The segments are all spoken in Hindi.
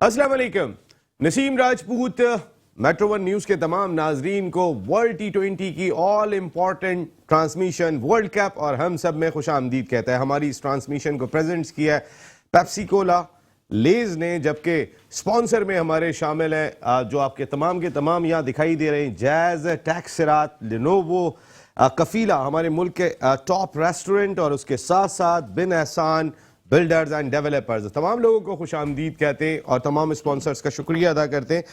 अस्सलाम वालेकुम। Naseem Rajput metro one news के तमाम नाजरीन को वर्ल्ड T20 की all important transmission world cup और हम सब में खुश आमदीद कहता है। हमारी इस ट्रांसमिशन को प्रेजेंट्स किया है पेप्सी कोला लेज ने, जबकि स्पॉन्सर में हमारे शामिल हैं जो आपके तमाम के तमाम यहाँ दिखाई दे रहे हैं, जैज, टैक्सरात, लिनोवो, कफीला, हमारे मुल्क के टॉप रेस्टोरेंट, और उसके साथ साथ बिन एहसान बिल्डर्स एंड डेवलपर्स। तमाम लोगों को खुश आमदीद कहते हैं और तमाम स्पॉन्सर्स का शुक्रिया अदा करते हैं।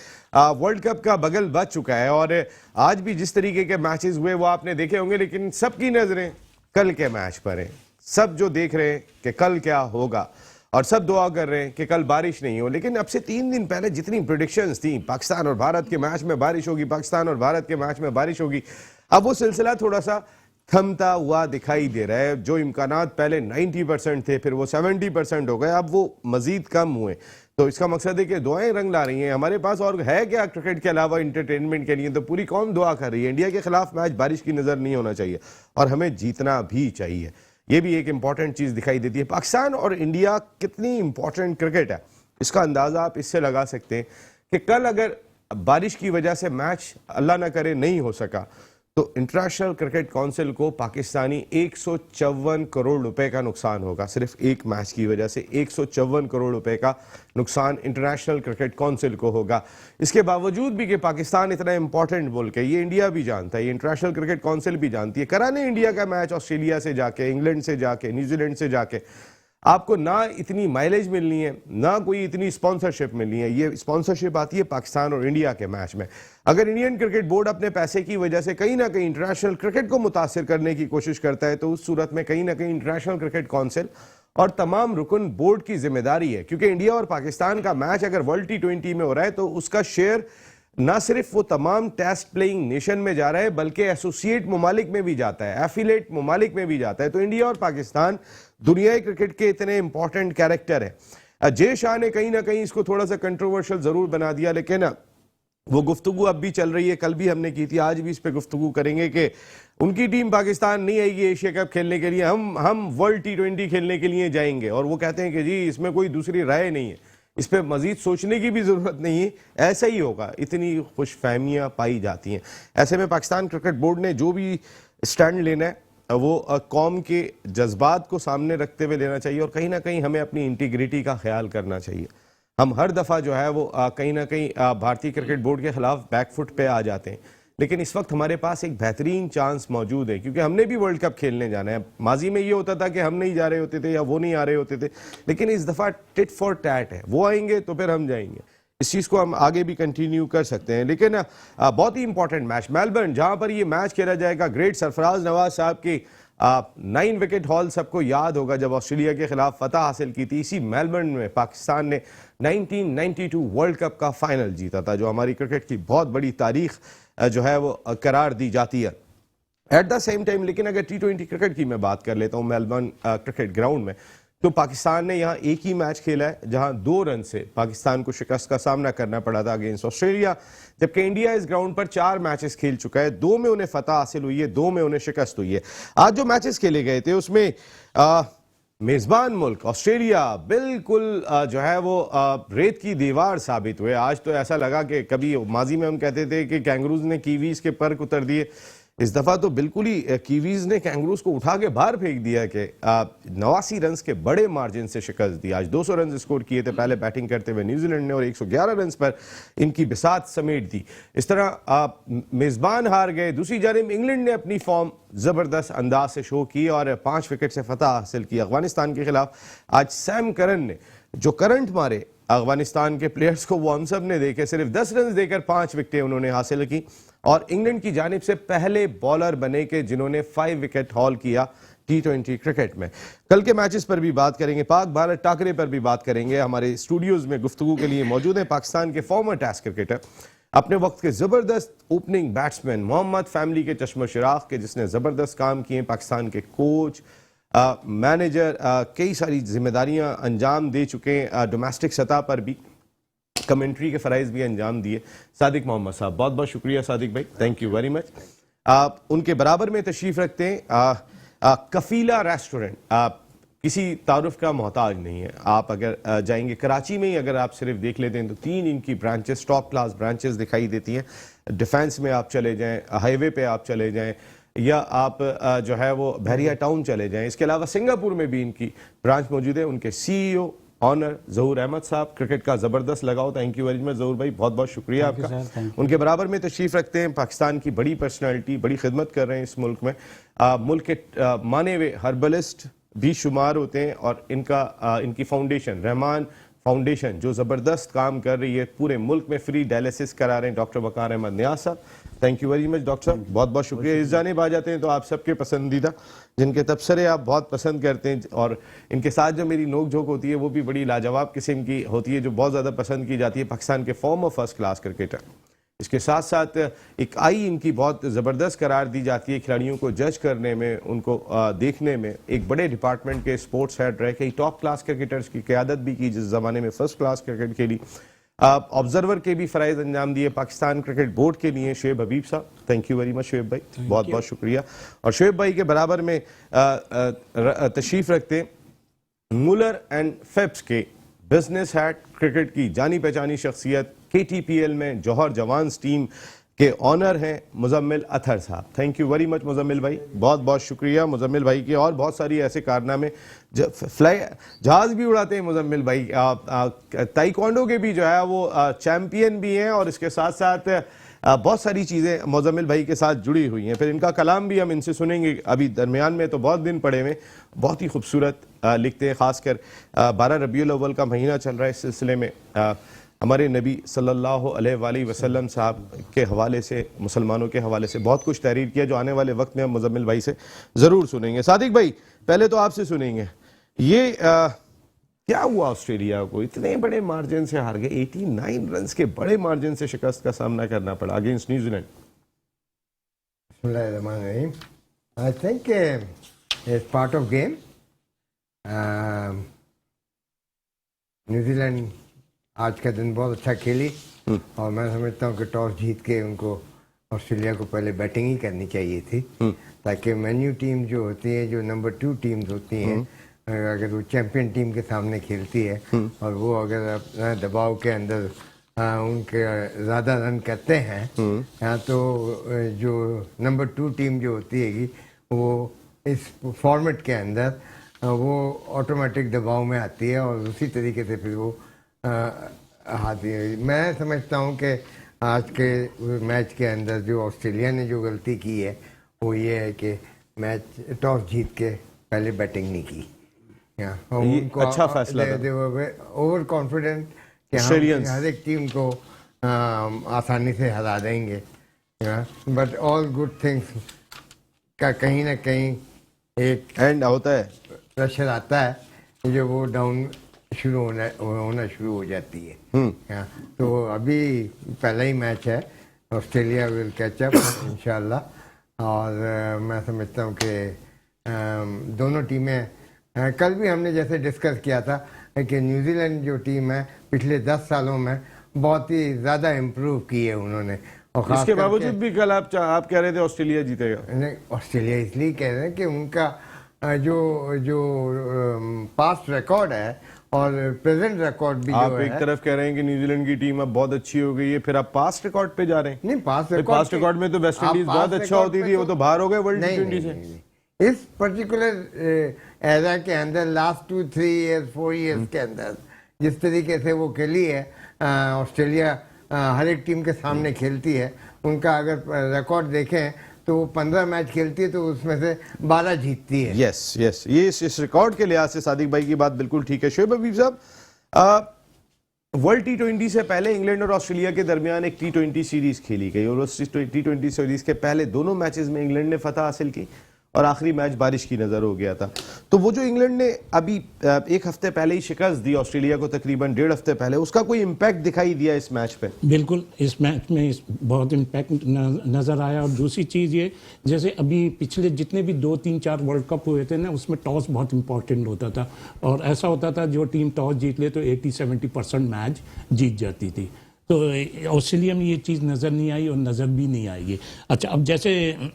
वर्ल्ड कप का बगल बच चुका है और आज भी जिस तरीके के मैचेस हुए वो आपने देखे होंगे, लेकिन सबकी नजरें कल के मैच पर हैं। सब जो देख रहे हैं कि कल क्या होगा और सब दुआ कर रहे हैं कि कल बारिश नहीं हो। लेकिन अब से 3 दिन पहले जितनी प्रेडिक्शंस थी, पाकिस्तान और भारत के मैच में बारिश होगी, पाकिस्तान और भारत के मैच में बारिश होगी, अब वो सिलसिला थोड़ा सा थमता हुआ दिखाई दे रहा है। जो इम्कानात पहले 90% थे, फिर वो 70% हो गए, अब वो मजीद कम हुए। तो इसका मकसद है कि दुआएं रंग ला रही हैं हमारे पास। और है क्या क्रिकेट के अलावा इंटरटेनमेंट के लिए, तो पूरी कौम दुआ कर रही है। इंडिया के खिलाफ मैच बारिश की नज़र नहीं होना चाहिए और हमें जीतना भी चाहिए। ये भी एक इंपॉर्टेंट चीज़ दिखाई देती है। पाकिस्तान और इंडिया कितनी इंपॉर्टेंट क्रिकेट है, इसका अंदाज़ा आप इससे लगा सकते हैं कि कल अगर बारिश की वजह से मैच अल्लाह ना करे नहीं हो सका तो इंटरनेशनल क्रिकेट काउंसिल को पाकिस्तानी 154 करोड़ रुपए का नुकसान होगा। सिर्फ एक मैच की वजह से 154 करोड़ रुपए का नुकसान इंटरनेशनल क्रिकेट काउंसिल को होगा। इसके बावजूद भी कि पाकिस्तान इतना इंपॉर्टेंट मुल्क है, ये इंडिया भी जानता है, ये इंटरनेशनल क्रिकेट काउंसिल भी जानती है। कराने इंडिया का मैच ऑस्ट्रेलिया से जाके, इंग्लैंड से जाके, न्यूजीलैंड से जाके, आपको ना इतनी माइलेज मिलनी है, ना कोई इतनी स्पॉन्सरशिप मिलनी है। ये स्पॉन्सरशिप आती है पाकिस्तान और इंडिया के मैच में। अगर इंडियन क्रिकेट बोर्ड अपने पैसे की वजह से कहीं ना कहीं इंटरनेशनल क्रिकेट को मुतासिर करने की कोशिश करता है, तो उस सूरत में कहीं ना कहीं इंटरनेशनल क्रिकेट काउंसिल और तमाम रुकन बोर्ड की जिम्मेदारी है। क्योंकि इंडिया और पाकिस्तान का मैच अगर वर्ल्ड T20 में हो रहा है तो उसका शेयर ना सिर्फ वो तमाम टेस्ट प्लेइंग नेशन में जा रहा है, बल्कि एसोसिएट ममालिक में भी जाता है, एफिलेट ममालिक में भी जाता है। तो इंडिया और पाकिस्तान दुनियाई क्रिकेट के इतने इंपॉर्टेंट कैरेक्टर है। जय शाह ने कहीं ना कहीं इसको थोड़ा सा कंट्रोवर्शियल जरूर बना दिया, लेकिन वो गुफ्तगू अब भी चल रही है, कल भी हमने की थी, आज भी इस पे गुफ्तगू करेंगे कि उनकी टीम पाकिस्तान नहीं आएगी एशिया कप खेलने के लिए, हम वर्ल्ड T20 खेलने के लिए जाएंगे। और वो कहते हैं कि जी इसमें कोई दूसरी राय नहीं है, इस पर मजीद सोचने की भी जरूरत नहीं है, ऐसा ही होगा। इतनी खुशफहमियां पाई जाती हैं। ऐसे में पाकिस्तान क्रिकेट बोर्ड ने जो भी स्टैंड लेना है वो कौम के जज्बात को सामने रखते हुए लेना चाहिए और कहीं ना कहीं हमें अपनी इंटीग्रिटी का ख्याल करना चाहिए। हम हर दफ़ा जो है वो कहीं ना कहीं भारतीय क्रिकेट बोर्ड के खिलाफ बैकफुट पे आ जाते हैं, लेकिन इस वक्त हमारे पास एक बेहतरीन चांस मौजूद है क्योंकि हमने भी वर्ल्ड कप खेलने जाना है। माजी में ये होता था कि हम नहीं जा रहे होते थे या वो नहीं आ रहे होते थे, लेकिन इस दफ़ा टिट फॉर टैट है, वो आएंगे तो फिर हम जाएंगे। इस चीज़ को हम आगे भी कंटिन्यू कर सकते हैं। लेकिन बहुत ही इंपॉर्टेंट मैच मेलबर्न, जहां पर ये मैच खेला जाएगा, ग्रेट सरफराज नवाज साहब की 9 विकेट हॉल सबको याद होगा जब ऑस्ट्रेलिया के खिलाफ फतह हासिल की थी। इसी मेलबर्न में पाकिस्तान ने 1992 वर्ल्ड कप का फाइनल जीता था, जो हमारी क्रिकेट की बहुत बड़ी तारीख जो है वो करार दी जाती है। एट द सेम टाइम लेकिन अगर T20 क्रिकेट की मैं बात कर लेता हूँ मेलबर्न क्रिकेट ग्राउंड में, तो पाकिस्तान ने यहाँ एक ही मैच खेला है जहां 2 रन से पाकिस्तान को शिकस्त का सामना करना पड़ा था अगेंस्ट ऑस्ट्रेलिया, जबकि इंडिया इस ग्राउंड पर 4 मैचेस खेल चुका है, 2 में उन्हें फतह हासिल हुई है, 2 में उन्हें शिकस्त हुई है। आज जो मैचेस खेले गए थे उसमें मेजबान मुल्क ऑस्ट्रेलिया बिल्कुल जो है वो रेत की दीवार साबित हुए। आज तो ऐसा लगा कि कभी माजी में हम कहते थे कि कैंगरूज ने कीवीज के पर उतर दिए, इस दफा तो बिल्कुल ही कीवीज ने कैंगरूज को उठा के बाहर फेंक दिया कि 89 रन के बड़े मार्जिन से शिकस्त दी। आज 200 रन स्कोर किए थे पहले बैटिंग करते हुए न्यूजीलैंड ने और 111 रन पर इनकी बिसात समेट दी। इस तरह मेजबान हार गए। दूसरी जानिब इंग्लैंड ने अपनी फॉर्म जबरदस्त अंदाज से शो की और 5 विकेट से फतह हासिल की अफगानिस्तान के खिलाफ। आज सैम करन ने जो करंट मारे अफगानिस्तान के प्लेयर्स को, वो हम सब ने देखे, सिर्फ 10 रन देकर 5 विकेटें उन्होंने हासिल की और इंग्लैंड की जानिब से पहले बॉलर बने के जिन्होंने 5 विकेट हॉल किया T20 क्रिकेट में। कल के मैचेस पर भी बात करेंगे, पाक भारत टाकरे पर भी बात करेंगे। हमारे स्टूडियोज में गुफ्तगू के लिए मौजूद है पाकिस्तान के फॉर्मर टेस्ट क्रिकेटर, अपने वक्त के जबरदस्त ओपनिंग बैट्समैन मोहम्मद फैमिली के चश्मो चिराग के, जिसने जबरदस्त काम किए, पाकिस्तान के कोच, मैनेजर, कई सारी जिम्मेदारियां अंजाम दे चुके हैं, डोमेस्टिक सतह पर भी कमेंट्री के फ़राइज़ भी अंजाम दिए। सादिक मोहम्मद साहब, बहुत बहुत शुक्रिया सादिक भाई, थैंक यू वेरी मच। उनके बराबर में तशरीफ़ रखते हैं कफीला रेस्टोरेंट, किसी तारुफ का मोहताज नहीं है। आप अगर जाएंगे कराची में ही, अगर आप सिर्फ देख लेते हैं तो 3 इनकी ब्रांचेस, टॉप क्लास ब्रांचेस दिखाई देती हैं। डिफेंस में आप चले जाएं, हाईवे पे आप चले जाएं, या आप जो है वो बहरिया टाउन चले जाएं। इसके अलावा सिंगापुर में भी इनकी ब्रांच मौजूद है। उनके CEO ऑनर ज़हूर अहमद साहब, क्रिकेट का ज़बरदस्त लगाओ। थैंक यू वेरी मच ज़हूर भाई, बहुत बहुत शुक्रिया आपका। उनके बराबर में तशरीफ़ रखते हैं पाकिस्तान की बड़ी पर्सनालिटी, बड़ी खिदमत कर रहे हैं इस मुल्क में, मुल्क के माने हुए हर्बलिस्ट भी शुमार होते हैं, और इनकी फाउंडेशन रहमान फाउंडेशन जो ज़बरदस्त काम कर रही है, पूरे मुल्क में फ्री डायलिसिस करा रहे हैं डॉक्टर वकार अहमद नियाज़ साहब। Thank you very much doctor साहब, बहुत बहुत शुक्रिया। इस जानिब आ जाते हैं तो आप सबके पसंदीदा, जिनके तबसरे आप बहुत पसंद करते हैं, और इनके साथ जो मेरी नोक झोंक होती है वो भी बड़ी लाजवाब किस्म की होती है, जो बहुत ज़्यादा पसंद की जाती है। पाकिस्तान के फॉर्मर फर्स्ट क्लास क्रिकेटर, इसके साथ साथ एक आई इनकी बहुत ज़बरदस्त करार दी जाती है खिलाड़ियों को जज करने में, उनको देखने में। एक बड़े डिपार्टमेंट के स्पोर्ट्स हेड रह के टॉप क्लास क्रिकेटर्स की क़यादत भी की, जिस ज़माने में फर्स्ट क्लास क्रिकेट खेली। ऑब्जर्वर के भी फ़राइज़ अंजाम दिए पाकिस्तान क्रिकेट बोर्ड के लिए शुएब हबीब साहब। Thank you very much Shoaib भाई, बहुत बहुत शुक्रिया। और शुएब भाई के बराबर में तशरीफ़ रखते मुलर एंड फेब्स के बिजनेस हेड, क्रिकेट की जानी पहचानी शख्सियत, KTPL में जौहर जवान्स टीम के ऑनर हैं मुजम्मिल अतहर साहब। Thank you very much Muzammil भाई, बहुत बहुत शुक्रिया मुजम्मिल भाई के। और बहुत सारी ऐसे कारनामे, फ्लाई जहाज़ भी उड़ाते हैं मुजम्मिल भाई, ताइक्वांडो के भी जो है वो चैम्पियन भी हैं, और इसके साथ साथ बहुत सारी चीज़ें मुजम्मिल भाई के साथ जुड़ी हुई हैं। फिर इनका कलाम भी हम इनसे सुनेंगे। अभी दरमियान में तो बहुत दिन पड़े हुए, बहुत ही खूबसूरत लिखते हैं। ख़ासकर 12 रबीउल अव्वल का महीना चल रहा है, इस सिलसिले में हमारे नबी सल्लल्लाहु अलैहि वसल्लम साहब के हवाले से, मुसलमानों के हवाले से बहुत कुछ तहरीर किया, जो आने वाले वक्त में हम मुजम्मिल भाई से ज़रूर सुनेंगे। सादिक भाई, पहले तो आपसे सुनेंगे, ये क्या हुआ ऑस्ट्रेलिया को इतने बड़े मार्जिन से हार गए, 89 रन के बड़े मार्जिन से शिकस्त का सामना करना पड़ा against New Zealand. I think it's part of game. New Zealand आज का दिन बहुत अच्छा खेली, और मैं समझता हूँ कि टॉस जीत के उनको ऑस्ट्रेलिया को पहले बैटिंग ही करनी चाहिए थी, ताकि मेन्यू टीम जो होती है, जो नंबर 2 टीम्स होती हैं, अगर वो चैंपियन टीम के सामने खेलती है और वो अगर अपना दबाव के अंदर उनके ज़्यादा रन करते हैं, तो जो नंबर 2 टीम जो होती है वो इस फॉर्मेट के अंदर वो ऑटोमेटिक दबाव में आती है, और उसी तरीके से फिर वो हाथी। मैं समझता हूँ कि आज के मैच के अंदर जो ऑस्ट्रेलिया ने जो गलती की है वो ये है कि मैच टॉस जीत के पहले बैटिंग नहीं की। उनको अच्छा फैसला था। ओवर कॉन्फिडेंट कि हम हर एक टीम को आसानी से हरा देंगे, बट ऑल गुड थिंग्स का कहीं ना कहीं एक एंड होता है, प्रेशर आता है जो वो डाउन होना शुरू हो जाती है। तो अभी पहला ही मैच है, ऑस्ट्रेलिया विल कैच अप इंशाल्लाह, और मैं समझता हूँ कि दोनों टीमें, कल भी हमने जैसे डिस्कस किया था कि न्यूजीलैंड जो टीम है पिछले 10 सालों में बहुत ही ज़्यादा इम्प्रूव की है उन्होंने, और इसके बावजूद भी कल आप कह रहे थे ऑस्ट्रेलिया जीतेगा। नहीं, ऑस्ट्रेलिया इसलिए कह रहे हैं कि उनका जो पास्ट रिकॉर्ड है और प्रेजेंट रिकॉर्ड भी आप जो एक तरफ कह रहे हैं कि न्यूजीलैंड की टीम अब बहुत अच्छी हो गई है, फिर आप पास्ट रिकॉर्ड पे जा रहे हैं। नहीं, पास्ट रिकॉर्ड में तो वेस्ट इंडीज बहुत अच्छा होती थी, वो तो बाहर हो गए वर्ल्ड T20 से। इस पर्टिकुलर एरा के अंदर लास्ट 2-3 ईयर्स 4 ईयर्स के अंदर जिस तरीके से वो खेली है, ऑस्ट्रेलिया हर एक टीम के सामने खेलती है, उनका अगर रिकॉर्ड देखें तो वो 15 मैच खेलती है तो उसमें से 12 जीतती है। यस यस, ये इस रिकॉर्ड के लिहाज से सादिक भाई की बात बिल्कुल ठीक है। शुएब हबीब साहब, वर्ल्ड T20 से पहले इंग्लैंड और ऑस्ट्रेलिया के दरमियान एक T20 सीरीज खेली गई, और उस T20 सीरीज के पहले दोनों मैचेस में इंग्लैंड ने फतह हासिल की, और आखिरी मैच बारिश की नज़र हो गया था। तो वो जो इंग्लैंड ने अभी एक हफ्ते पहले ही शिकस्त दी ऑस्ट्रेलिया को, तकरीबन 1.5 हफ्ते पहले, उसका कोई इम्पैक्ट दिखाई दिया इस मैच पे? बिल्कुल, इस मैच में बहुत इम्पैक्ट नज़र आया। और दूसरी चीज़ ये, जैसे अभी पिछले जितने भी 2, 3, 4 वर्ल्ड कप हुए थे ना, उसमें टॉस बहुत इंपॉर्टेंट होता था, और ऐसा होता था जो टीम टॉस जीत ले तो 80-70% मैच जीत जाती थी। तो ऑस्ट्रेलिया में ये चीज़ नज़र नहीं आई, और नज़र भी नहीं आएगी। अच्छा, अब जैसे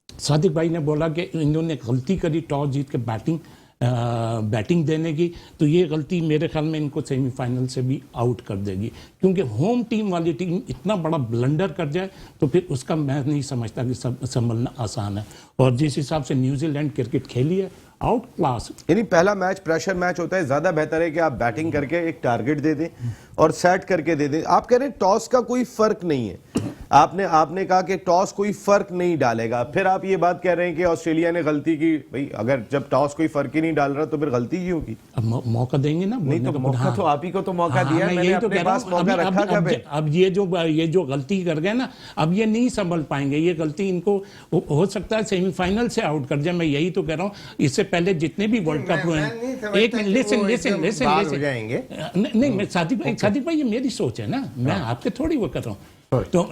सादिक भाई ने बोला कि इन्होंने गलती करी टॉस जीत के बैटिंग बैटिंग देने की, तो ये गलती मेरे ख्याल में इनको सेमीफाइनल से भी आउट कर देगी, क्योंकि होम टीम वाली टीम इतना बड़ा ब्लंडर कर जाए तो फिर उसका मैं नहीं समझता कि संभलना आसान है। और जिस हिसाब से न्यूजीलैंड क्रिकेट खेली है, आउट क्लास। यानी पहला मैच प्रेशर मैच होता है, ज्यादा बेहतर है कि आप बैटिंग करके एक टारगेट दे दें और सेट करके दे दें। आप कह रहे हैं टॉस का कोई फर्क नहीं है, आपने कहा कि टॉस कोई फर्क नहीं डालेगा, फिर आप ये बात कह रहे हैं कि ऑस्ट्रेलिया ने गलती की। भाई अगर जब टॉस कोई फर्क ही नहीं डाल रहा तो फिर गलती क्यों की? अब मौका देंगे ना, नहीं तो मौका तो आप ही को तो मौका दिया है, मैंने अपने पास मौका रखा कब है? अब ये जो गलती कर गए ना, अब ये नहीं संभल पाएंगे। ये गलती इनको हो सकता है सेमीफाइनल से आउट कर जाए। मैं यही तो कह रहा हूँ, इससे पहले जितने भी वर्ल्ड कप हुए हैं, एक मिनट लिसन नहीं, मैं सादिक भाई ये मेरी सोच है ना, मैं आपके थोड़ी वो कर रहा हूँ। तो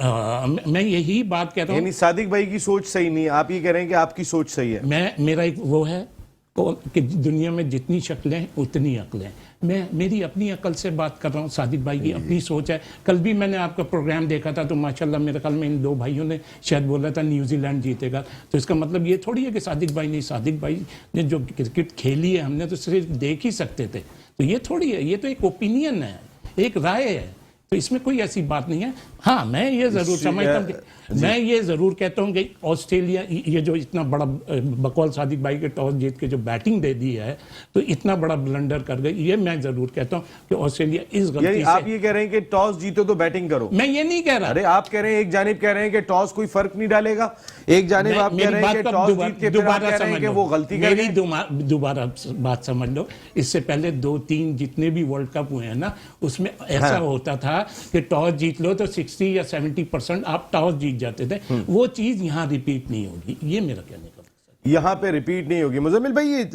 मैं यही बात कह रहा हूँ, यानी सादिक भाई की सोच सही नहीं है, आप ये कह रहे हैं कि आपकी सोच सही है। मेरा एक वो है कि दुनिया में जितनी शक्लें हैं उतनी अक्लें। मैं मेरी अपनी अकल से बात कर रहा हूँ, सादिक भाई की अपनी सोच है। कल भी मैंने आपका प्रोग्राम देखा था तो माशाल्लाह मेरे ख्याल में इन दो भाइयों ने शायद बोला था न्यूजीलैंड जीतेगा, तो इसका मतलब ये थोड़ी है कि सादिक भाई नहीं, सादिक भाई ने जो क्रिकेट खेली है हमने तो सिर्फ देख ही सकते थे। तो ये थोड़ी है, ये तो एक ओपिनियन है, एक राय है, तो इसमें कोई ऐसी बात नहीं है। हाँ, मैं ये जरूर समझता हूँ, मैं ये जरूर कहता हूँ कि ऑस्ट्रेलिया ये जो इतना बड़ा बकौल सादिक भाई के टॉस जीत के जो बैटिंग दे दी है तो इतना बड़ा ब्लंडर कर गई, ये मैं जरूर कहता हूँ कि ऑस्ट्रेलिया इस गलती से। आप ये कह रहे हैं कि टॉस जीतो तो बैटिंग करो? मैं ये नहीं कह रहा। अरे आप कह रहे हैं, एक जानिब कह रहे हैं कि टॉस कोई फर्क नहीं डालेगा, एक जानिब आप कह रहे हैं कि टॉस जीत के फिर आप कह रहे हैं कि वो गलती कर रहे हैं। दोबारा बात समझ लो, इससे पहले 2-3 जितने भी वर्ल्ड कप हुए हैं ना, उसमें ऐसा होता था कि टॉस जीत लो तो 60 या 70% आप टॉस जीत जाते थे। वो चीज यहाँ रिपीट नहीं होगी, ये मेरा कहने का मकसद। यहाँ पे रिपीट नहीं होगी। मुजम्मिल भाई, ये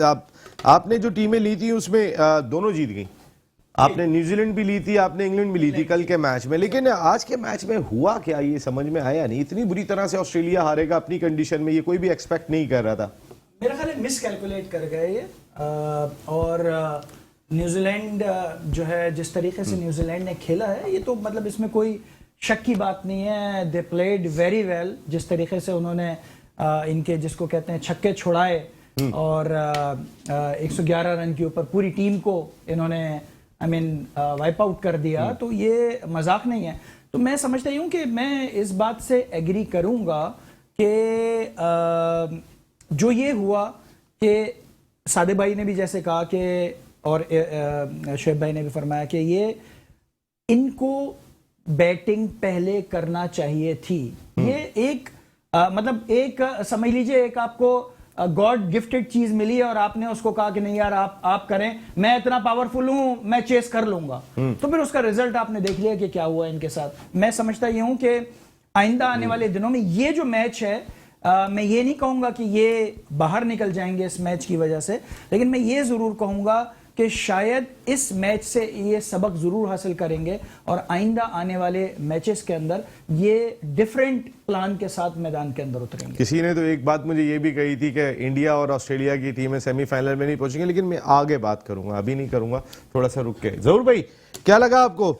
आपने जो टीमें ली थी उसमें दोनों जीत गई। आपने न्यूजीलैंड भी ली थी, आपने इंग्लैंड भी ली थी कल के मैच में, लेकिन आज के मैच में हुआ क्या ये समझ में आया नहीं। इतनी बुरी तरह से ऑस्ट्रेलिया हारेगा अपनी कंडीशन में, ये कोई भी एक्सपेक्ट नहीं कर रहा था। मेरा ख्याल है मिस कैलकुलेट कर गए ये, और न्यूजीलैंड जो है जिस तरीके से न्यूजीलैंड ने खेला है, ये तो मतलब इसमें कोई शक की बात नहीं है। दे प्लेड वेरी वेल, जिस तरीके से उन्होंने इनके जिसको कहते हैं छक्के छुड़ाए और 111 रन के ऊपर पूरी टीम को इन्होंने वाइप आउट कर दिया, तो ये मजाक नहीं है। तो मैं समझता हूँ कि मैं इस बात से एग्री करूँगा कि जो ये हुआ कि सादिक भाई ने भी जैसे कहा कि, और शोएब भाई ने भी फरमाया कि ये इनको बैटिंग पहले करना चाहिए थी। ये एक मतलब एक समझ लीजिए एक आपको गॉड गिफ्टेड चीज मिली है और आपने उसको कहा कि नहीं यार आप करें, मैं इतना पावरफुल हूं, मैं चेस कर लूंगा। तो फिर उसका रिजल्ट आपने देख लिया कि क्या हुआ इनके साथ। मैं समझता ये हूं कि आइंदा आने वाले दिनों में ये जो मैच है, मैं ये नहीं कहूंगा कि ये बाहर निकल जाएंगे इस मैच की वजह से, लेकिन मैं ये जरूर कहूंगा कि शायद इस मैच से ये सबक जरूर हासिल करेंगे और आइंदा आने वाले मैचेस के अंदर ये डिफरेंट प्लान के साथ मैदान के अंदर उतरेंगे। किसी ने तो एक बात मुझे ये भी कही थी कि इंडिया और ऑस्ट्रेलिया की टीमें सेमीफाइनल में नहीं पहुंचेंगे, लेकिन मैं आगे बात करूंगा, अभी नहीं करूंगा, थोड़ा सा रुक के। जरूर भाई, क्या लगा आपको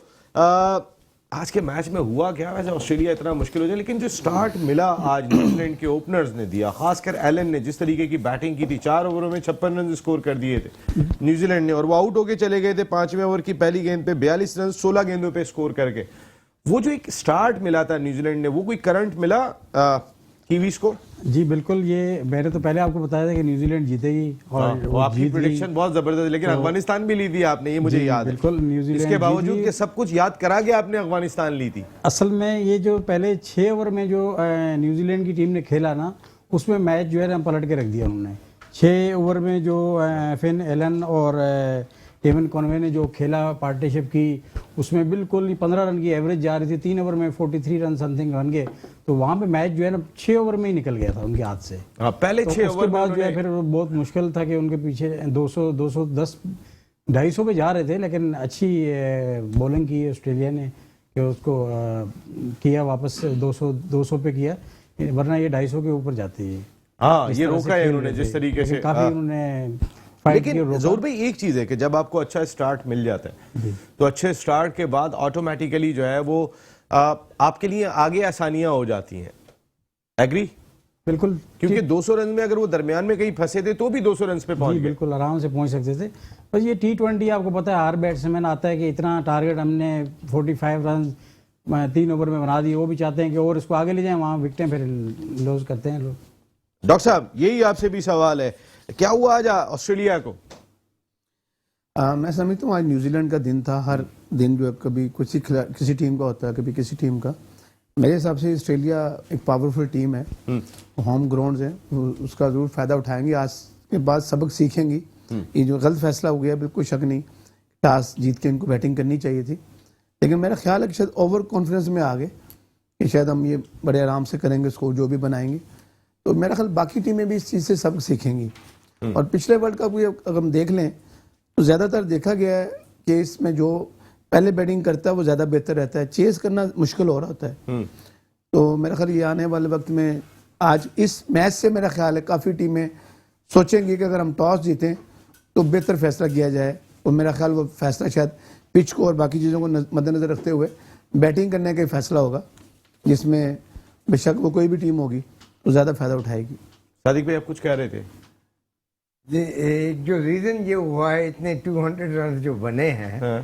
आज के मैच में हुआ क्या? वैसे ऑस्ट्रेलिया इतना मुश्किल हो जाए, लेकिन जो स्टार्ट मिला आज न्यूजीलैंड के ओपनर्स ने दिया, खासकर एलन ने जिस तरीके की बैटिंग की थी, 4 ओवरों में 56 रन स्कोर कर दिए थे न्यूजीलैंड ने, और वो आउट होके चले गए थे 5वें ओवर की पहली गेंद पे 42 रन 16 गेंदों पे स्कोर करके। वो जो एक स्टार्ट मिला था न्यूजीलैंड ने, वो कोई करंट मिला कीवीज को? जी बिल्कुल, ये मैंने तो पहले आपको बताया था कि न्यूजीलैंड जीतेगी और वो आपकी प्रेडिक्शन बहुत जबरदस्त, लेकिन अफगानिस्तान भी ली थी आपने, ये मुझे याद है। बिल्कुल, न्यूजीलैंड इसके बावजूद कि सब कुछ याद करा के आपने अफगानिस्तान ली थी। असल में ये जो पहले 6 ओवर में जो न्यूजीलैंड की टीम ने खेला ना, उसमें मैच जो है ना पलट के रख दिया उन्होंने। 6 ओवर में जो फिन एलन और डेवन कॉनवे ने जो खेला पार्टनरशिप की, उसमें बिल्कुल 15 रन की एवरेज जा रही थी, 3 ओवर में 43 रन समथिंग बन गए, तो वहां पे मैच जो है ना 6 ओवर में ही निकल गया था उनके हाथ से। पहले तो 6 ओवर के बाद जो है फिर बहुत मुश्किल था कि उनके पीछे 200 210 250 पे जा रहे थे, लेकिन अच्छी बॉलिंग की ऑस्ट्रेलिया ने कि उसको किया वापस 200 पे किया, वरना ये 250 के ऊपर जाती है। हाँ, ये रोका है उन्होंने जिस तरीके से, काफी उन्होंने। लेकिन जरूर भाई एक चीज है कि जब आपको अच्छा स्टार्ट मिल जाता है तो अच्छे स्टार्ट के बाद ऑटोमेटिकली जो है वो आपके लिए आगे आसानियां हो जाती हैं। एग्री? बिल्कुल क्योंकि 200 रन में अगर वो दरमियान में कहीं फंसे थे तो भी 200 रन पे पहुंच जी गए। बिल्कुल आराम से पहुंच सकते थे। बस ये T20 आपको पता है हर बैट्समैन आता है कि इतना टारगेट हमने 45 रन 3 ओवर में बना दिए, वो भी चाहते हैं कि और इसको आगे ले जाएं, वहाँ विकेटें फिर लॉस करते हैं लोग। डॉक्टर साहब यही आपसे भी सवाल है, क्या हुआ आज ऑस्ट्रेलिया को? मैं समझता हूँ आज न्यूजीलैंड का दिन था। हर दिन जो है कभी किसी टीम का होता है, कभी किसी टीम का। मेरे हिसाब से ऑस्ट्रेलिया एक पावरफुल टीम है, होम ग्राउंड है, उसका जरूर फायदा उठाएंगे। आज के बाद सबक सीखेंगी। ये जो गलत फैसला हो गया बिल्कुल शक नहीं, टॉस जीत के इनको बैटिंग करनी चाहिए थी, लेकिन मेरा ख्याल है कि शायद ओवर कॉन्फिडेंस में आ गए कि शायद हम ये बड़े आराम से करेंगे, स्कोर जो भी बनाएंगे। तो मेरा ख्याल बाकी टीमें भी इस चीज़ से सबक सीखेंगी। और पिछले वर्ल्ड कप अगर हम देख लें तो ज़्यादातर देखा गया है कि इसमें जो पहले बैटिंग करता है वो ज़्यादा बेहतर रहता है, चेस करना मुश्किल हो रहा होता है। तो मेरा ख्याल ये आने वाले वक्त में आज इस मैच से मेरा ख्याल है काफ़ी टीमें सोचेंगी कि अगर हम टॉस जीतें तो बेहतर फैसला किया जाए, और मेरा ख्याल वो फैसला शायद पिच को और बाकी चीज़ों को मद्देनज़र रखते हुए बैटिंग करने का फैसला होगा, जिसमें बेशक वो कोई भी टीम होगी तो ज़्यादा फायदा उठाएगी। सादिक भाई आप कुछ कह रहे थे? जो रीज़न ये हुआ है इतने 200 रन जो बने हैं,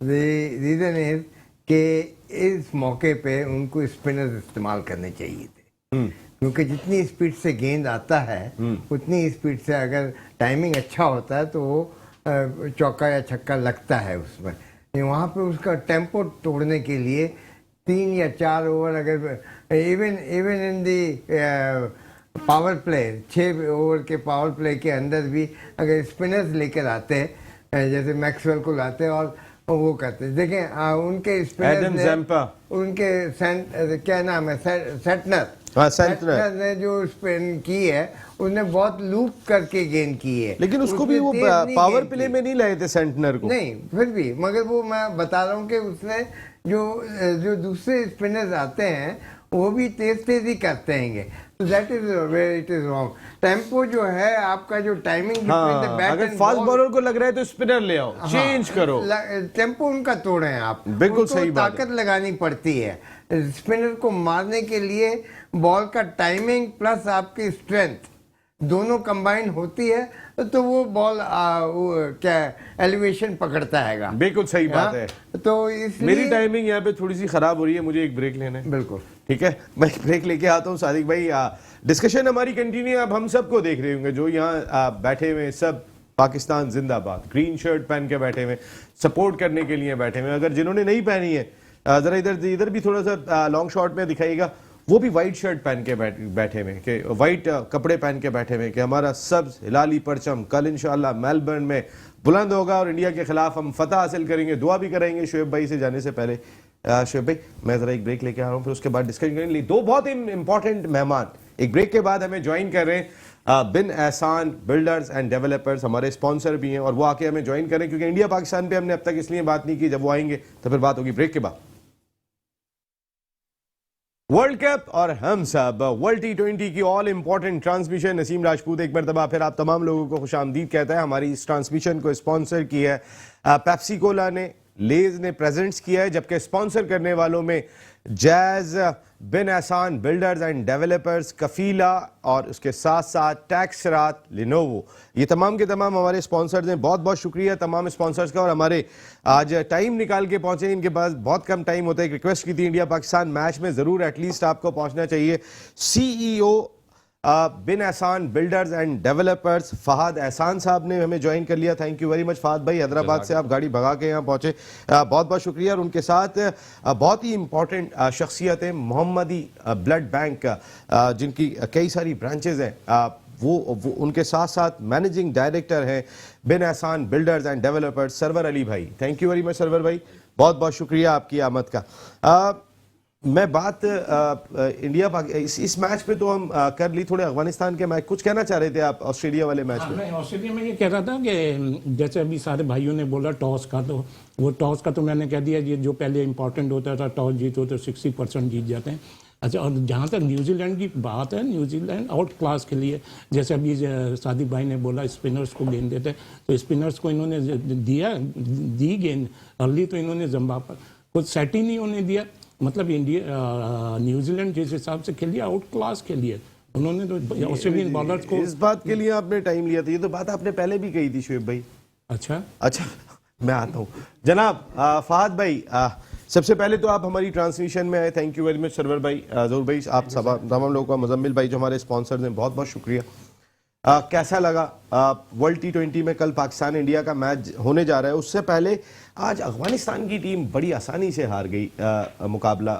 रीज़न इज कि इस मौके पे उनको स्पिनर्स इस्तेमाल करने चाहिए थे, क्योंकि जितनी स्पीड से गेंद आता है उतनी स्पीड से अगर टाइमिंग अच्छा होता है तो वो चौका या छक्का लगता है उसमें। वहाँ पे उसका टेम्पो तोड़ने के लिए 3 या 4 ओवर अगर even in the power play 6 over के पावर प्ले के अंदर भी अगर स्पिनर्स लेकर आते हैं, जैसे मैक्सवेल को लाते हैं और वो करते हैं, देखें उनके स्पिनर्स उनके क्या नाम है, सेंटनर ने जो स्पिन की है उसने बहुत लूप करके गेंद की है, लेकिन उसको भी वो पावर प्ले में नहीं लाए थे सेंटनर को। नहीं फिर भी, मगर वो मैं बता रहा हूँ कि उसने जो दूसरे स्पिनर्स आते हैं वो भी तेज ही करते हैं, तो that is where it is wrong. Tempo जो है आपका, जो टाइमिंग अगर फास्ट बॉलर को लग रहा है तो स्पिनर ले आओ, चेंज करो, टेम्पो उनका तोड़े हैं आप। बिल्कुल सही बात है। ताकत लगानी पड़ती है स्पिनर को मारने के लिए, बॉल का टाइमिंग प्लस आपकी स्ट्रेंथ दोनों कंबाइन होती है तो वो बॉल क्या एलिवेशन पकड़ता है। बिल्कुल सही बात है। तो इसलिए मेरी टाइमिंग यहाँ पे थोड़ी सी खराब हो रही है, मुझे एक ब्रेक लेना है। बिल्कुल ठीक है, मैं ब्रेक लेके आता हूँ। सादिक भाई डिस्कशन हमारी कंटिन्यू, अब हम सबको देख रहे होंगे जो यहाँ बैठे हुए सब, पाकिस्तान जिंदाबाद, ग्रीन शर्ट पहन के बैठे हुए, सपोर्ट करने के लिए बैठे हुए। अगर जिन्होंने नहीं पहनी है जरा इधर भी थोड़ा सा लॉन्ग शॉट में दिखाइएगा, वो भी वाइट शर्ट पहन के बैठे हुए, कि वाइट कपड़े पहन के बैठे हुए कि हमारा सब्ज हिलाली परचम कल इंशाल्लाह मेलबर्न में बुलंद होगा और इंडिया के खिलाफ हम फतह हासिल करेंगे। दुआ भी करेंगे शोएब भाई से जाने से पहले। शोएब भाई मैं जरा एक ब्रेक लेके आ रहा हूँ, फिर उसके बाद डिस्कशन करेंगे। दो बहुत इंपॉर्टेंट मेहमान एक ब्रेक के बाद हमें ज्वाइन कर रहे हैं। Bin Ehsan builders and developers हमारे स्पॉन्सर भी हैं, और वो आके हमें ज्वाइन करें, क्योंकि इंडिया पाकिस्तान पे हमने अब तक इसलिए बात नहीं की, जब वो आएंगे तो फिर बात होगी ब्रेक के बाद। वर्ल्ड कप और हम सब वर्ल्ड T20 की all important transmission, Naseem Rajput एक मरतबा फिर आप तमाम लोगों को खुशामदीद कहता है। हमारी इस ट्रांसमिशन को स्पॉन्सर किया है पेप्सी कोला ने, लेज ने प्रेजेंट्स किया है, जबकि स्पॉन्सर करने वालों में jazz, bin Ehsan builders and developers, कफीला और उसके साथ साथ टैक्सरात, लिनोवो, ये तमाम के तमाम हमारे स्पॉन्सर्स हैं। बहुत बहुत शुक्रिया तमाम स्पॉन्सर्स का। और हमारे आज टाइम निकाल के पहुंचे, इनके पास बहुत कम टाइम होता है। एक रिक्वेस्ट की थी इंडिया पाकिस्तान मैच में ज़रूर एटलीस्ट आपको पहुंचना चाहिए। CEO bin Ehsan builders and developers Fahad एहसान साहब ने हमें ज्वाइन कर लिया। Thank you very much Fahad भाई, हैदराबाद से आप गाड़ी भगा के यहाँ पहुंचे, बहुत बहुत शुक्रिया। और उनके साथ बहुत ही इंपॉर्टेंट शख्सियत है, मोहम्मदी ब्लड बैंक जिनकी कई सारी ब्रांचेज हैं, वो उनके साथ साथ मैनेजिंग डायरेक्टर हैं Bin Ehsan builders and developers, Sarwar Ali भाई। Thank you very much Sarwar भाई, बहुत बहुत शुक्रिया आपकी आमद का। मैं बात इंडिया इस मैच पे तो हम कर ली, थोड़े अफगानिस्तान के मैच, कुछ कहना चाह रहे थे आप ऑस्ट्रेलिया वाले मैच में? मैं ऑस्ट्रेलिया में ये कह रहा था कि जैसे अभी सारे भाइयों ने बोला टॉस का, तो वो टॉस का तो मैंने कह दिया, ये जो पहले इंपॉर्टेंट होता था, टॉस जीतो तो 60% जीत जाते हैं। अच्छा, और जहाँ तक न्यूजीलैंड की बात है, न्यूजीलैंड आउट क्लास के लिए, जैसे अभी सादिक भाई ने बोला स्पिनर्स को गेंद देते, तो स्पिनर्स को इन्होंने दी गेंद अर्ली, तो इन्होंने जिम्बाब्वे को सेट ही नहीं होने दिया। मतलब इंडिया न्यूजीलैंड जिस हिसाब से खेली आउट क्लास के लिए, उन्होंने तो ऑस्ट्रेलियन बॉलर्स को इस बात के लिए आपने टाइम लिया था, ये तो बात आपने पहले भी कही थी शुएब भाई। अच्छा मैं आता हूँ जनाब। फहद भाई, सबसे पहले तो आप हमारी ट्रांसमिशन में आए, thank you very much. Sarwar भाई, जरूर भाई, आप सब तमाम लोगों का, मुजम्मिल भाई जो हमारे स्पॉन्सर्स हैं, बहुत बहुत शुक्रिया। कैसा लगा वर्ल्ड T20 में कल पाकिस्तान इंडिया का मैच होने जा रहा है, उससे पहले आज अफगानिस्तान की टीम बड़ी आसानी से हार गई मुकाबला,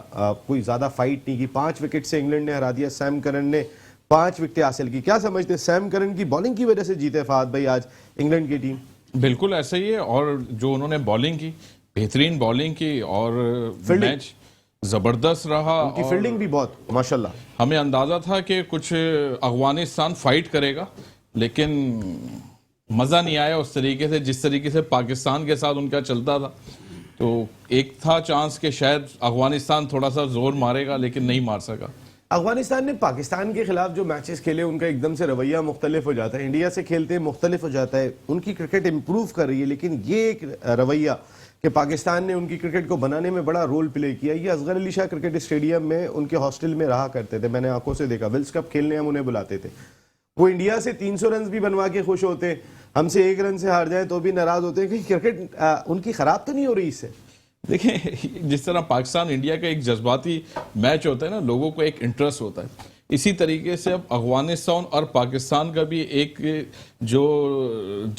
कोई ज़्यादा फाइट नहीं की, 5 विकेट से इंग्लैंड ने हरा दिया। सैम करन ने 5 विकेटें हासिल की। क्या समझते हैं, सैम करन की बॉलिंग की वजह से जीते फहद भाई आज इंग्लैंड की टीम? बिल्कुल ऐसा ही है, और जो उन्होंने बॉलिंग की, बेहतरीन बॉलिंग की, और मैच जबरदस्त रहा। उनकी फील्डिंग भी बहुत माशाल्लाह। हमें अंदाजा था कि कुछ अफगानिस्तान फाइट करेगा, लेकिन मजा नहीं आया उस तरीके से जिस तरीके से पाकिस्तान के साथ उनका चलता था। तो एक था चांस कि शायद अफगानिस्तान थोड़ा सा जोर मारेगा, लेकिन नहीं मार सका। अफगानिस्तान ने पाकिस्तान के खिलाफ जो मैचेस खेले उनका एकदम से रवैया मुख्तलिफ हो जाता है, इंडिया से खेलते मुख्तलिफ हो जाता है। उनकी क्रिकेट इंप्रूव कर रही है, लेकिन ये एक रवैया कि पाकिस्तान ने उनकी क्रिकेट को बनाने में बड़ा रोल प्ले किया। ये असगर अली शाह क्रिकेट स्टेडियम में उनके हॉस्टल में रहा करते थे, मैंने आंखों से देखा। विल्स कप खेलने हम उन्हें बुलाते थे, वो इंडिया से 300 रन भी बनवा के खुश होते, हमसे 1 रन से हार जाए तो भी नाराज होते हैं कि क्रिकेट उनकी खराब तो नहीं हो रही इससे। देखिए, जिस तरह पाकिस्तान इंडिया का एक जज्बाती मैच होता है ना, लोगों को एक इंटरेस्ट होता है, इसी तरीके से अब अफगानिस्तान और पाकिस्तान का भी एक जो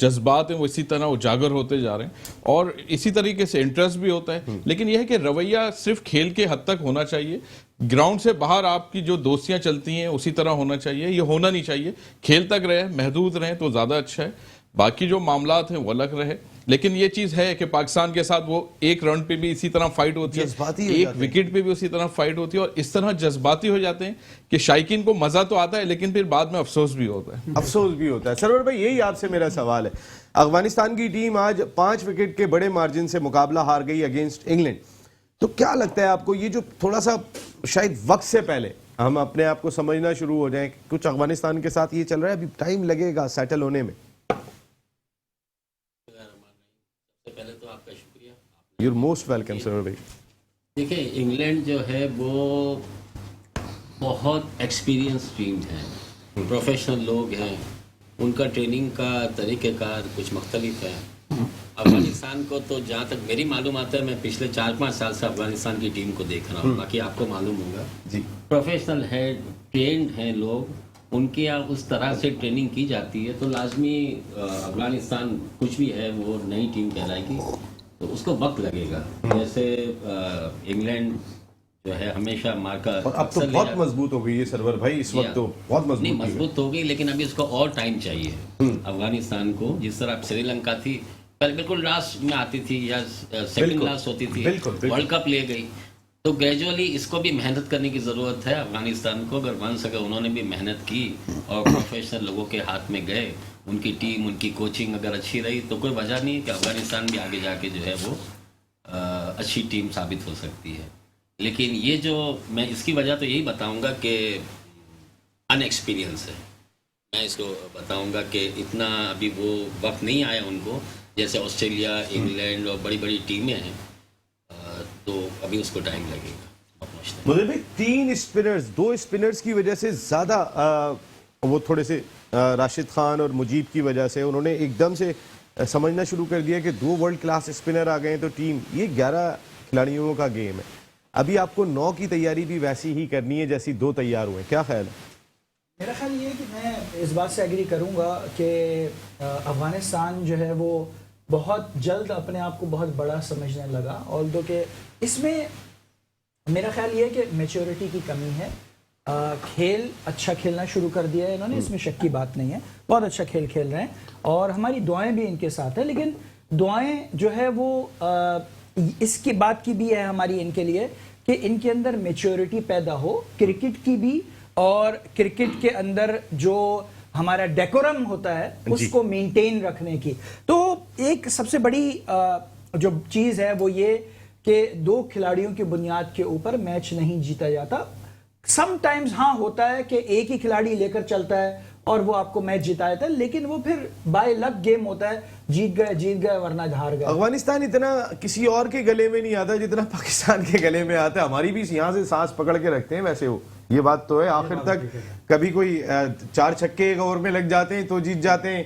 जज्बात हैं वो इसी तरह उजागर होते जा रहे हैं, और इसी तरीके से इंटरेस्ट भी होता है। लेकिन यह है कि रवैया सिर्फ खेल के हद तक होना चाहिए, ग्राउंड से बाहर आपकी जो दोस्तियां चलती हैं उसी तरह होना चाहिए। ये होना नहीं चाहिए, खेल तक रहे, महदूद रहे तो ज़्यादा अच्छा है। बाकी जो मामलात हैं वो अलग रहे, लेकिन ये चीज है कि पाकिस्तान के साथ वो 1 रन पे भी इसी तरह फाइट होती है, 1 विकेट पे भी उसी तरह फाइट होती है, और इस तरह जज्बाती हो जाते हैं कि शायकीन को मजा तो आता है, लेकिन फिर बाद में अफसोस भी होता है। अफसोस भी होता है। सरवर भाई, यही आपसे मेरा सवाल है। अफगानिस्तान की टीम आज 5 विकेट के बड़े मार्जिन से मुकाबला हार गई अगेंस्ट इंग्लैंड, तो क्या लगता है आपको, ये जो थोड़ा सा शायद वक्त से पहले हम अपने आप को समझना शुरू हो जाए, कुछ अफगानिस्तान के साथ ये चल रहा है, अभी टाइम लगेगा सेटल होने में? पहले तो आपका शुक्रिया। यूर मोस्ट वेलकम सर भाई। देखिए, इंग्लैंड जो है वो बहुत एक्सपीरियंस टीम है, प्रोफेशनल लोग हैं, उनका ट्रेनिंग का तरीक़ेकार कुछ मुख्तलिफ है। अफगानिस्तान को तो जहाँ तक मेरी मालूमात है, मैं पिछले 4-5 साल से अफगानिस्तान की टीम को देख रहा हूँ, बाकी आपको मालूम होगा जी। प्रोफेशनल है, ट्रेंड हैं लोग, उनके यहाँ उस तरह से ट्रेनिंग की जाती है, तो लाजमी अफगानिस्तान कुछ भी है वो नई टीम कहलाएगी, तो उसको वक्त लगेगा। जैसे इंग्लैंड जो है हमेशा मार्का, और अब तो बहुत मजबूत हो गई है सरवर भाई, इस वक्त तो बहुत मजबूत हो गई, लेकिन अभी उसको और टाइम चाहिए अफगानिस्तान को। जिस तरह श्रीलंका थी पहले बिल्कुल लास्ट में आती थी या सेकंड लास्ट होती थी, वर्ल्ड कप ले गई, तो ग्रेजुअली इसको भी मेहनत करने की ज़रूरत है अफगानिस्तान को। अगर बन सके, उन्होंने भी मेहनत की और प्रोफेशनल लोगों के हाथ में गए, उनकी टीम, उनकी कोचिंग अगर अच्छी रही, तो कोई वजह नहीं कि अफगानिस्तान भी आगे जाके जो है वो अच्छी टीम साबित हो सकती है। लेकिन ये जो मैं इसकी वजह तो यही बताऊंगा कि अनएक्सपीरियंस है। मैं इसको बताऊंगा कि इतना अभी वो वक्त नहीं आया उनको, जैसे ऑस्ट्रेलिया, इंग्लैंड और बड़ी बड़ी टीमें हैं, तो अभी उसको टाइम लगेगा। मुझे भी 3 स्पिनर्स, 2 स्पिनर्स की वजह से ज़्यादा वो थोड़े से राशिद खान और मुजीब की वजह से उन्होंने एकदम से समझना शुरू कर दिया कि 2 वर्ल्ड क्लास स्पिनर आ गए तो टीम, ये 11 खिलाड़ियों का गेम है। अभी आपको 9 की तैयारी भी वैसी ही करनी है जैसी 2 तैयार हुए, क्या ख्याल है? मेरा ख्याल ये है कि मैं इस बात से एग्री करूंगा कि अफगानिस्तान जो है वो बहुत जल्द अपने आप को बहुत बड़ा समझने लगा, और दो कि इसमें मेरा ख्याल ये है कि मैच्योरिटी की कमी है। खेल अच्छा खेलना शुरू कर दिया है इन्होंने, इसमें शक की बात नहीं है, बहुत अच्छा खेल खेल रहे हैं, और हमारी दुआएं भी इनके साथ है। लेकिन दुआएं जो है वो इसकी बात की भी है हमारी इनके लिए कि इनके अंदर मैच्योरिटी पैदा हो, क्रिकेट की भी, और क्रिकेट के अंदर जो हमारा डेकोरम होता है उसको मेंटेन रखने की। तो एक सबसे बड़ी जो चीज़ है वो ये कि 2 खिलाड़ियों की बुनियाद के ऊपर मैच नहीं जीता जाता। समटाइम्स हाँ होता है कि एक ही खिलाड़ी लेकर चलता है और वो आपको मैच जिता देता है, लेकिन वो फिर बाय लक गेम होता है, जीत गए वरना हार गए। अफगानिस्तान इतना किसी और के गले में नहीं आता जितना पाकिस्तान के गले में आता है। हमारी भी यहाँ से सांस पकड़ के रखते हैं वैसे वो ये बात तो है। आखिर तक कभी कोई 4 छक्के एक ओवर में लग जाते हैं तो जीत जाते हैं,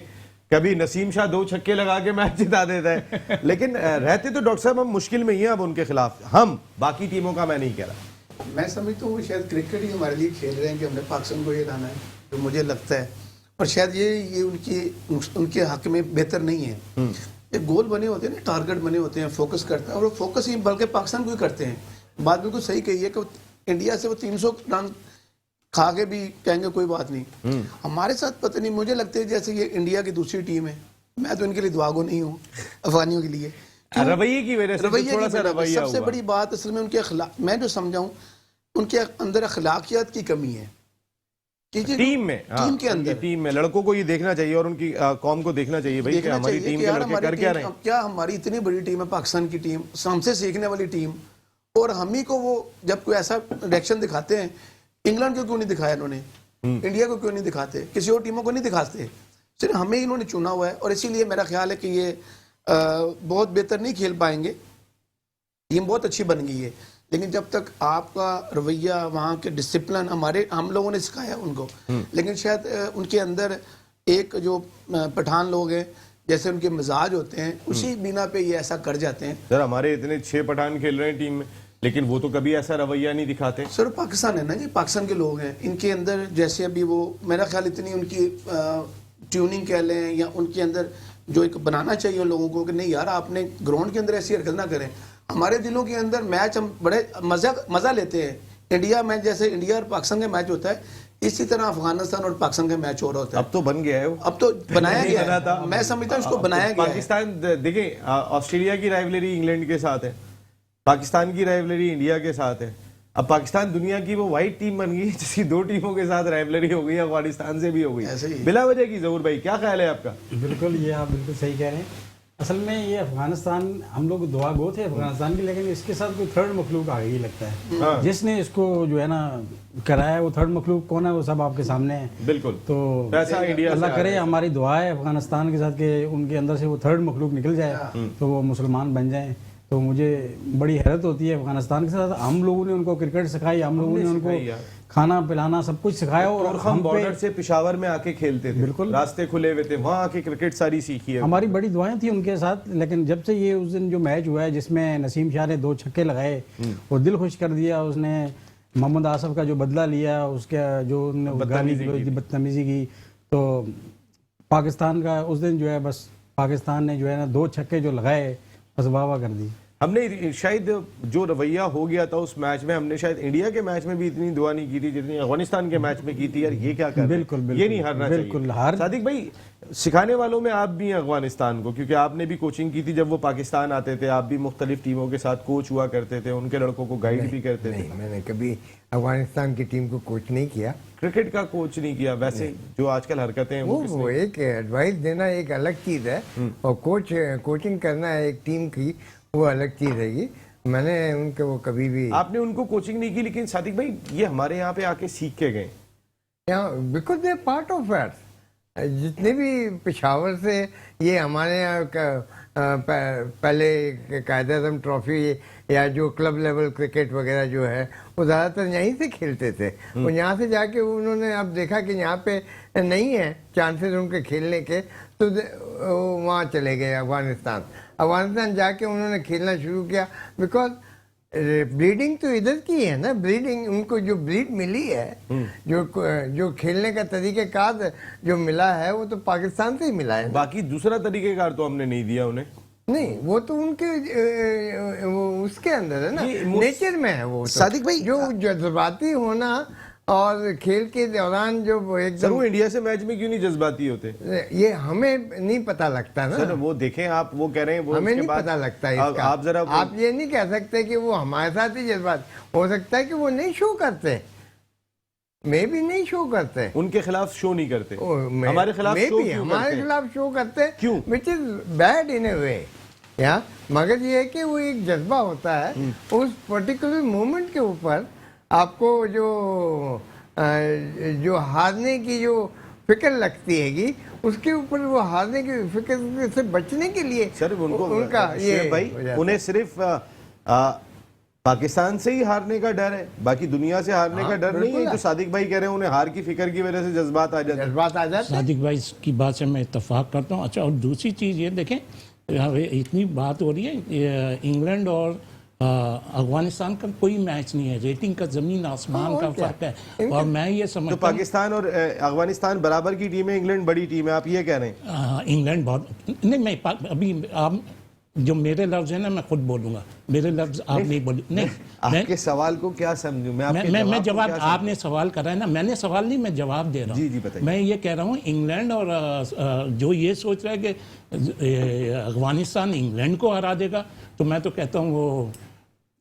कभी नसीम शाह 2 छक्के लगा के मैच जिता देता है। लेकिन रहते तो डॉक्टर साहब हम मुश्किल में ही हैं अब उनके खिलाफ, हम बाकी टीमों का मैं नहीं कह रहा। मैं समझता हूँ शायद क्रिकेट ही हमारे लिए खेल रहे हैं कि हमने पाकिस्तान को ये लाना है, जो मुझे लगता है। और शायद ये उनके हक में बेहतर नहीं है। एक गोल बने होते हैं ना, टारगेट बने होते हैं, फोकस करता है, और वो फोकस ही बल्कि पाकिस्तान को ही करते हैं। बात बिल्कुल सही कही है कि इंडिया से वो 300 रन खा के भी कहेंगे कोई बात नहीं। हमारे साथ पता नहीं, मुझे लगता है जैसे ये इंडिया की दूसरी टीम है। मैं तो इनके लिए दुआगो नहीं हूँ, अफगानियों के लिए, रवैये की वजह से थोड़ा सा रवैया सबसे हुआ। बड़ी बात असल में उनके अखलाक, मैं जो समझाऊं उनके अंदर अखलाकियात की कमी है। टीम में, टीम के अंदर, टीम में लड़कों को ये देखना चाहिए और उनकी कौम को देखना चाहिए भाई कि हमारी टीम के लड़के कर क्या रहे हैं। क्या हमारी इतनी बड़ी टीम है पाकिस्तान की टीम, हमसे सीखने वाली टीम, और हम ही को वो जब कोई ऐसा रिएक्शन दिखाते हैं, इंग्लैंड को क्यों नहीं दिखाया इन्होंने, इंडिया को क्यों नहीं दिखाते, किसी और टीमों को नहीं दिखाते, सिर्फ हमें इन्होंने चुना हुआ है। और इसीलिए मेरा ख्याल है कि ये बहुत बेहतर नहीं खेल पाएंगे। टीम बहुत अच्छी बन गई है, लेकिन जब तक आपका रवैया, वहाँ के डिसिप्लिन हम लोगों ने सिखाया उनको, लेकिन शायद उनके अंदर एक जो पठान लोग हैं, जैसे उनके मिजाज होते हैं, उसी बिना पे ये ऐसा कर जाते हैं। सर हमारे इतने 6 पठान खेल रहे हैं टीम में, लेकिन वो तो कभी ऐसा रवैया नहीं दिखाते। सर पाकिस्तान है ना, ये पाकिस्तान के लोग हैं, इनके अंदर जैसे अभी वो, मेरा ख्याल इतनी उनकी ट्यूनिंग कह लें, या उनके अंदर जो एक बनाना चाहिए उन लोगों को कि नहीं यार आपने ग्राउंड के अंदर ऐसी हरकत ना करें। हमारे दिलों के अंदर मैच हम बड़े मजा लेते हैं। इंडिया मैच, जैसे इंडिया और पाकिस्तान का मैच होता है, इसी तरह अफगानिस्तान और पाकिस्तान का मैच हो रहा होता है। अब तो बन गया है वो, अब तो बनाया गया बना था। है, मैं समझता हूँ इसको बनाया गया है। पाकिस्तान देखें, ऑस्ट्रेलिया की राइवलरी इंग्लैंड के साथ है, पाकिस्तान की राइवलरी इंडिया के साथ है। अब पाकिस्तान दुनिया की वो वाइट टीम बन गई जिसकी 2 टीमों के साथ राइवलरी हो गई, अफगानिस्तान से भी हो गई बिला वजह की। जहूर भाई क्या ख्याल है आपका? बिल्कुल, ये आप बिल्कुल सही कह रहे हैं। असल में ये अफगानिस्तान, हम लोग दुआ गो थे अफगानिस्तान की, लेकिन इसके साथ कोई थर्ड मखलूक आ गई लगता है। हाँ। जिसने इसको जो है ना कराया, वो थर्ड मखलूक कौन है वो सब आपके सामने है। बिल्कुल। तो पैसा इंडिया अल्लाह करे, हमारी दुआ है अफगानिस्तान के साथ कि उनके अंदर से वो थर्ड मखलूक निकल जाए, तो वो मुसलमान बन जाए। तो मुझे बड़ी हैरत होती है अफगानिस्तान के साथ। हम लोगों ने उनको क्रिकेट सिखाई, हम लोगों ने उनको खाना पिलाना सब कुछ सिखाया, और हम बॉर्डर से पेशावर में आके खेलते थे, बिल्कुल रास्ते खुले हुए थे, वहां आके क्रिकेट सारी सीखी है। हमारी बड़ी दुआएं थी उनके साथ। लेकिन जब से ये उस दिन जो मैच हुआ है जिसमें नसीम शाह ने 2 छक्के लगाए, वो दिल खुश कर दिया। उसने मोहम्मद आसफ का जो बदला लिया, उसके जो बदतमीजी की, तो पाकिस्तान का उस दिन जो है बस पाकिस्तान ने जो है ना 2 छक्के जो लगाए, बस वाह वाह कर दी। हमने शायद जो रवैया हो गया था उस मैच में, हमने शायद इंडिया के मैच में भी इतनी दुआ नहीं की थी जितनी अफगानिस्तान के मैच में की थी। यार ये क्या कर रहे हैं? बिल्कुल, ये नहीं हारना बिल्कुल चाहिए। सादिक भाई, सिखाने वालों में आप भी हैं अफगानिस्तान को, क्योंकि आपने भी कोचिंग की थी जब वो पाकिस्तान आते थे, आप भी मुख्तलिफ टीमों के साथ कोच हुआ करते थे, उनके लड़कों को गाइड भी करते थे। मैंने कभी अफगानिस्तान की टीम को कोच नहीं किया, क्रिकेट का कोच नहीं किया। वैसे जो आजकल हरकतें हैं वो एक एडवाइस देना एक अलग चीज है, और कोचिंग करना एक टीम की वो अलग चीज है। मैंने उनको वो कभी भी, आपने उनको कोचिंग नहीं की, लेकिन सादिक भाई ये हमारे यहाँ पे आके सीख के गए, because they part of it. जितने भी पेशावर से ये हमारे यहाँ पहले कायदे आज़म ट्रॉफी या जो क्लब लेवल क्रिकेट वगैरह जो है वो ज़्यादातर यहीं से खेलते थे। और यहाँ से जाके उन्होंने अब देखा कि यहाँ पे नहीं है चांसेस उनके खेलने के, तो वहाँ चले गए अफगानिस्तान जाके उन्होंने खेलना शुरू किया। बिकॉज ब्रीडिंग तो इधर की है ना, ब्रीडिंग उनको जो ब्रीड मिली है, जो खेलने का तरीक़ेकार जो मिला है वो तो पाकिस्तान से ही मिला है। बाकी दूसरा तरीक़ेकार तो हमने नहीं दिया उन्हें। नहीं, वो तो उनके वो उसके अंदर है ना, नेचर में है वो। सादिक भाई, जो जज्बाती होना और खेल के दौरान जो एकदम, वो इंडिया से मैच में क्यों नहीं जज्बाती होते, ये हमें नहीं पता लगता ना। सर वो देखें, आप वो कह रहे हैं वो हमें नहीं पता लगता इसका। आप जरा आप ये नहीं कह सकते कि वो हमारे साथ ही जज्बात, हो सकता है कि वो नहीं शो करते, मैं भी नहीं शो करते, उनके खिलाफ शो नहीं करते, हमारे खिलाफ शो क्यों हमारे करते? खिलाफ शो करते क्यों? विच इज बैड इन ए वे। या मगर ये है कि वो एक जज्बा होता है उस पर्टिकुलर मोमेंट के ऊपर। आपको जो हारने की जो फिक्र लगती हैगी, उसके ऊपर वो हारने की फिक्र से बचने के लिए सर उनको उनका ये भाई, उन्हें सिर्फ पाकिस्तान से ही हारने का डर है, बाकी दुनिया से हारने का डर नहीं है। जो सादिक भाई कह रहे हैं उन्हें हार की फिक्र की वजह से जज्बात आ जाते हैं। जज्बात आ जाते हैं। सादिक भाई की बात से मैं इत्तेफाक करता हूँ। अच्छा, और दूसरी चीज़ ये देखें, इतनी बात हो रही है, इंग्लैंड और अफगानिस्तान का कोई मैच नहीं है, रेटिंग का जमीन आसमान का फर्क है। और मैं ये तो समझता हूँ पाकिस्तान और अफगानिस्तान बराबर की टीम है, इंग्लैंड बड़ी टीम है, आप ये कह रहे हैं? इंग्लैंड बहुत नहीं, मैं अभी आप जो मेरे लफ्ज है ना मैं खुद बोलूंगा, मेरे लफ्ज आप नहीं बोल नहीं। आपके सवाल को क्या समझूं मैं? आपके मैं जवाब, को क्या आपने सवाल करा है ना, मैंने सवाल नहीं, मैं जवाब दे रहा जी, जी, हूँ। बताइए। मैं ये कह रहा हूँ इंग्लैंड और जो ये सोच रहा है कि अफगानिस्तान इंग्लैंड को हरा देगा, तो मैं तो कहता हूँ वो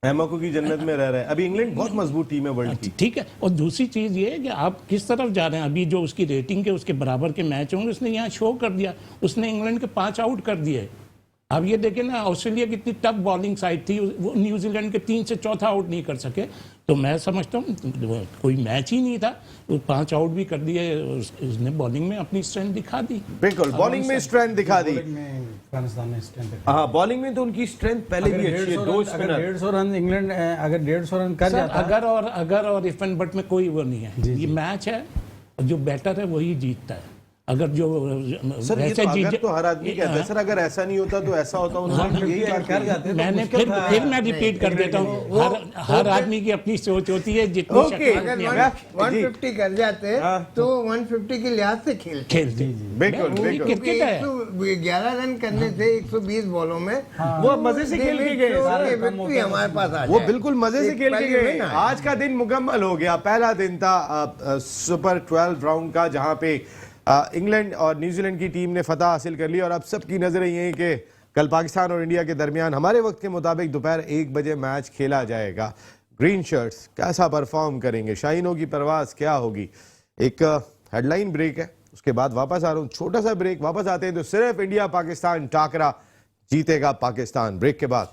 अहमकों की जन्नत में रह रहा है। अभी इंग्लैंड बहुत मजबूत टीम है वर्ल्ड की। ठीक है। और दूसरी चीज़ ये है कि आप किस तरफ जा रहे हैं। अभी जो उसकी रेटिंग के उसके बराबर के मैच होंगे, उसने यहाँ शो कर दिया, उसने इंग्लैंड के 5 आउट कर दिए। अब ये देखें ना, ऑस्ट्रेलिया की इतनी टफ बॉलिंग साइड थी, वो न्यूजीलैंड के 3 से चौथा आउट नहीं कर सके। तो मैं समझता हूँ कोई मैच ही नहीं था, 5 आउट भी कर दिए, उसने बॉलिंग में अपनी स्ट्रेंथ दिखा दी। बिल्कुल, बॉलिंग में स्ट्रेंथ दिखा दी। अफगानिस्तान ने स्ट्रेंथ हाँ, बॉलिंग में तो उनकी स्ट्रेंथ पहले भी अच्छी है। 2 स्पिनर 150 रन इंग्लैंड अगर 150 रन कर सर, जाता अगर और इफ एंड बट में कोई वो नहीं है। ये मैच है, जो बेटर है वही जीतता है। अगर जो सर, ये तो अगर तो हर आदमी कहता है सर, अगर ऐसा नहीं होता तो ऐसा होता। उन्होंने यही बात कर जाते तो मैंने फिर मैं रिपीट कर देता हूँ, हर आदमी की अपनी सोच होती है। जितनी ओके, शक्ति अगर अपनी 150 कर जाते तो 150 के लिहाज से खेलते। खेलती। बिल्कुल, बिल्कुल। क्रिकेट है। 11 रन करने से 120 बॉलों में वो मजे से खेल के गए। विक्ट्री हमारे पास आ वो जाए। बिल्कुल मजे से खेल के पहली गए। win है। आज का दिन मुकम्मल हो गया। पहला दिन था सुपर 12 राउंड का, जहां पे इंग्लैंड और न्यूजीलैंड की टीम ने फतह हासिल कर ली। और अब सबकी नजरें ये हैं कि कल पाकिस्तान और इंडिया के दरमियान हमारे वक्त के मुताबिक दोपहर 1 बजे मैच खेला जाएगा। ग्रीन शर्ट्स कैसा परफॉर्म करेंगे, शाहीनों की परवाज क्या होगी। एक हेडलाइन ब्रेक है, उसके बाद वापस आ रहा हूं। छोटा सा ब्रेक, वापस आते हैं तो सिर्फ इंडिया पाकिस्तान टाकरा जीतेगा पाकिस्तान। ब्रेक के बाद